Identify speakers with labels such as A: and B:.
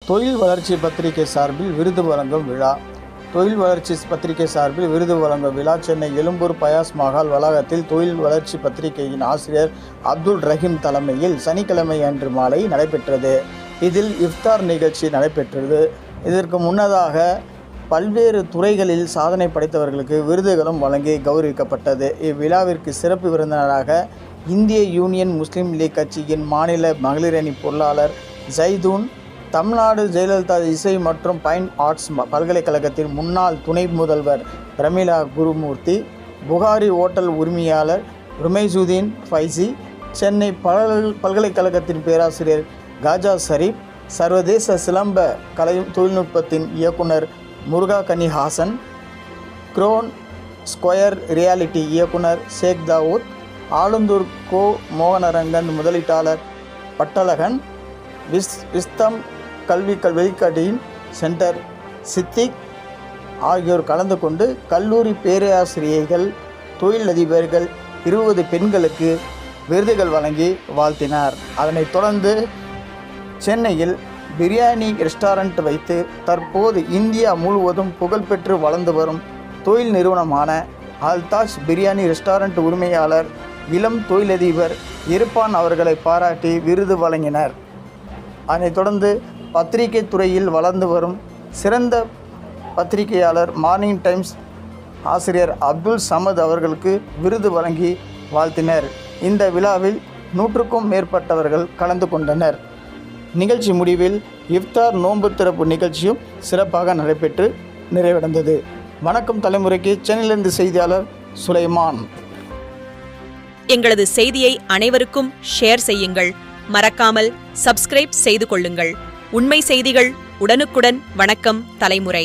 A: தொழில் வளர்ச்சி பத்திரிகை சார்பில் விருது வழங்கும் விழா. தொழில் வளர்ச்சி பத்திரிகை சார்பில் விருது வழங்கும் விழா சென்னை எழும்பூர் பயாஸ் மஹால் வளாகத்தில் தொழில் வளர்ச்சி பத்திரிகையின் ஆசிரியர் அப்துல் ரஹீம் தலைமையில் சனிக்கிழமை அன்று மாலை நடைபெற்றது. இதில் இஃப்தார் நிகழ்ச்சி நடைபெற்றது. இதற்கு முன்னதாக பல்வேறு துறைகளில் சாதனை படைத்தவர்களுக்கு விருதுகளும் வழங்கி கௌரவிக்கப்பட்டது. இவ்விழாவிற்கு சிறப்பு விருந்தினராக இந்திய யூனியன் முஸ்லீம் லீக் கட்சியின் மாநில மகளிரணி பொருளாளர் ஜைதூன், தமிழ்நாடு ஜெயலலிதா இசை மற்றும் ஃபைன் ஆர்ட்ஸ் பல்கலைக்கழகத்தின் முன்னாள் துணை முதல்வர் பிரமிளா குருமூர்த்தி, புகாரி ஓட்டல் உரிமையாளர் ருமைசுதீன் ஃபைசி, சென்னை பல்கலைக்கழகத்தின் பேராசிரியர் காஜா ஷரீப், சர்வதேச சிலம்ப கலை தொழில்நுட்பத்தின் இயக்குனர் முருகா கனிஹாசன், க்ரோன் ஸ்கொயர் ரியாலிட்டி இயக்குனர் ஷேக் தாவூத், ஆலந்தூர் கோ மோகனரங்கன் முதலீட்டாளர் பட்டழகன், விஸ்தம் கல்வி வெளிக்காட்டியின் சென்டர் சித்திக் ஆகியோர் கலந்து கொண்டு கல்லூரி பேராசிரியர்கள், தொழிலதிபர்கள் 20 பெண்களுக்கு விருதுகள் வழங்கி வாழ்த்தினார். அதனைத் தொடர்ந்து சென்னையில் பிரியாணி ரெஸ்டாரண்ட் வைத்து தற்போது இந்தியா முழுவதும் புகழ்பெற்று வளர்ந்து வரும் தொழில் நிறுவனமான அல்தாஜ் பிரியாணி ரெஸ்டாரண்ட் உரிமையாளர் இளம் தொழிலதிபர் இர்பான் அவர்களை பாராட்டி விருது வழங்கினர். அதனைத் தொடர்ந்து பத்திரிகை துறையில் வளர்ந்து வரும் சிறந்த பத்திரிகையாளர் மார்னிங் டைம்ஸ் ஆசிரியர் அப்துல் சமத் அவர்களுக்கு விருது வழங்கி வாழ்த்தினர். இந்த விழாவில் 100க்கும் மேற்பட்டவர்கள் கலந்து கொண்டனர். நிகழ்ச்சி முடிவில் இஃப்தார் நோன்பு திறப்பு நிகழ்ச்சியும் சிறப்பாக நடைபெற்று நிறைவடைந்தது. வணக்கம் தலைமுறைக்கு சென்னையிலிருந்து செய்தியாளர் சுலைமான்.
B: எங்களது செய்தியை அனைவருக்கும் ஷேர் செய்யுங்கள். மறக்காமல் சப்ஸ்கிரைப் செய்து கொள்ளுங்கள். உண்மை செய்திகள் உடனுக்குடன். வணக்கம் தலைமுறை.